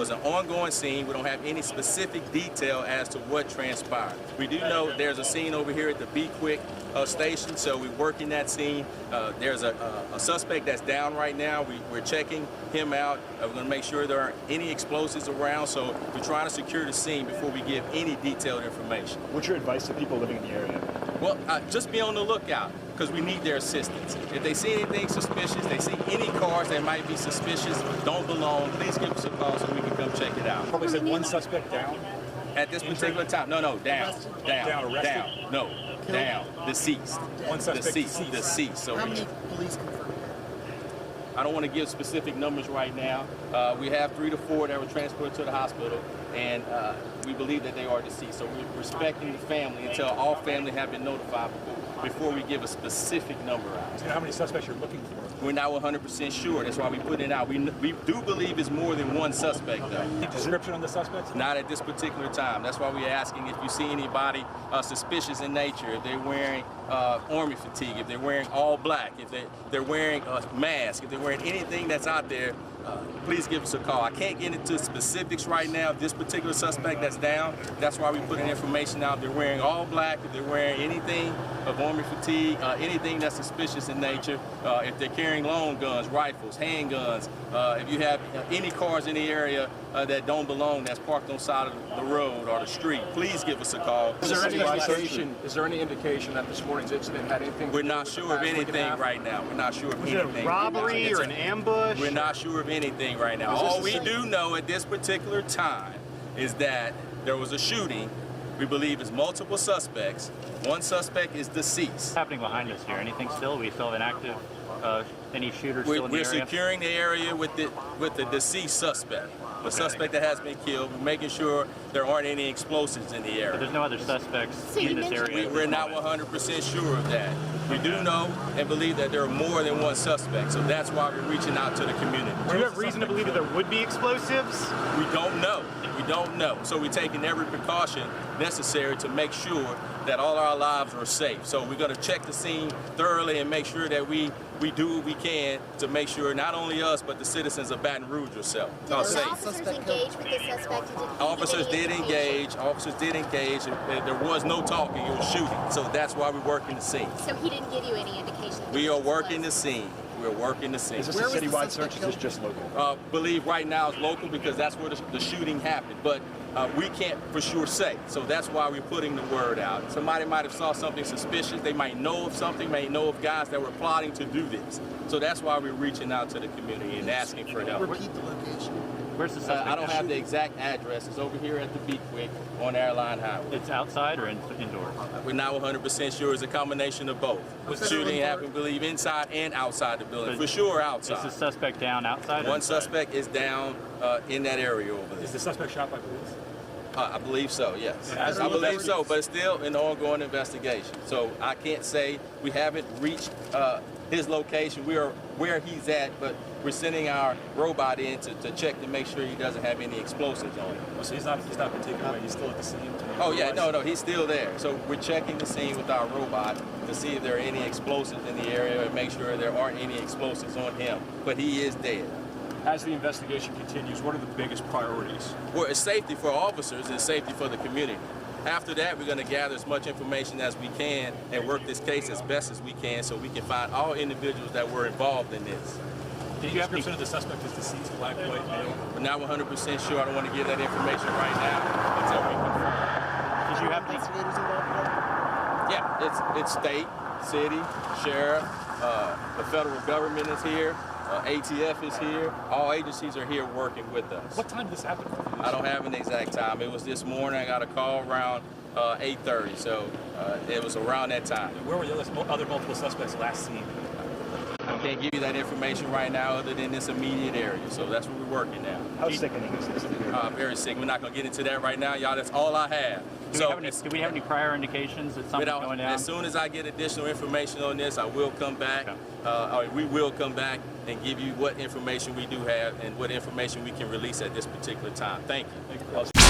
it's an ongoing scene. We don't have any specific detail as to what transpired. We do know there's a scene over here at the Be Quick station, so we're working that scene. There's a suspect that's down right now. We're checking him out. We're going to make sure there aren't any explosives around, so we're trying to secure the scene before we give any detailed information. What's your advice to people living in the area? Well, just be on the lookout, because we need their assistance. If they see anything suspicious, they see any cars that might be suspicious, don't belong, please give us a call so we can come check it out. Probably said one suspect down? At this particular time, no, down, no, down, deceased. One suspect deceased. So how many police confirmed? I don't want to give specific numbers right now. We have 3 to 4 that were transported to the hospital, and we believe that they are deceased. So we're respecting the family until all family have been notified before we give a specific number out. Do you know how many suspects you're looking for? We're not 100% sure. That's why we put it out. We do believe it's more than one suspect, though. Any description on the suspects? Not at this particular time. That's why we're asking if you see anybody suspicious in nature, if they're wearing army fatigue, if they're wearing all black, if they're wearing a mask, if they're wearing anything that's out there, please give us a call. I can't get into specifics right now. This particular suspect that's down, that's why we put in information out. They're wearing all black, if they're wearing anything of army fatigue, anything that's suspicious in nature, if they're carrying long guns, rifles, handguns, if you have any cars in the area that don't belong, that's parked on the side of the road or the street, please give us a call. Is there any indication that this morning's incident had anything to do We're not sure of anything right now. We're not sure of anything. Was it a robbery or an ambush? We're not sure of anything right now. All we do know at this particular time is that there was a shooting. We believe it's multiple suspects. One suspect is deceased. What's happening behind us here? Anything still? We still have an active, any shooters still in the area? We're securing the area with the deceased suspect. The suspect that has been killed. We're making sure there aren't any explosives in the area. But there's no other suspects in this area? We're not 100% sure of that. We do know and believe that there are more than one suspect, so that's why we're reaching out to the community. Do you have reason to believe that there would be explosives? We don't know. We don't know. So we're taking every precaution necessary to make sure that all our lives are safe. So we're going to check the scene thoroughly and make sure that we do what we can to make sure not only us, but the citizens of Baton Rouge are safe. Did officers engage with the suspect? Officers did engage. Officers did engage. There was no talking. It was shooting. So that's why we're working the scene. So he didn't give you any indication? We are working the scene. We're working the scene. Is this a citywide search or is this just local? Believe right now it's local because that's where the shooting happened. But we can't for sure say. So that's why we're putting the word out. Somebody might have saw something suspicious. They might know of something, may know of guys that were plotting to do this. So that's why we're reaching out to the community and asking for help. Repeat the location. Where's the suspect? I don't have the exact address. It's over here at the Be Quick on Airline Highway. It's outside or indoors? We're not 100% sure. It's a combination of both. The shooting happened, believe, inside and outside the building. For sure outside. Is the suspect down outside? One suspect is down in that area over there. Is the suspect shot by police? I believe so, yes. I believe so, but it's still an ongoing investigation. So I can't say we haven't reached his location. We are where he's at, but we're sending our robot in to check to make sure he doesn't have any explosives on him. Oh, so he's not been taken away. He's still at the scene? Oh, yeah, no, he's still there. So we're checking the scene with our robot to see if there are any explosives in the area and make sure there aren't any explosives on him. But he is dead. As the investigation continues, what are the biggest priorities? Well, it's safety for officers and safety for the community. After that, we're going to gather as much information as we can and work this case as best as we can so we can find all individuals that were involved in this. The description of the suspect is deceased, black, white, male? We're not 100% sure. I don't want to give that information right now until we confirm. Did you have Investigators involved? Yeah, it's state, city, sheriff, the federal government is here. ATF is here. All agencies are here working with us. What time did this happen? I don't have an exact time. It was this morning. I got a call around 8:30, so it was around that time. Where were the other multiple suspects last seen? I can't give you that information right now other than this immediate area, so that's where we're working now. How sickening is this? Very sick. We're not going to get into that right now, y'all. That's all I have. Do we have any prior indications that something's going down? As soon as I get additional information on this, I will come back. Okay. We will come back and give you what information we do have and what information we can release at this particular time. Thank you.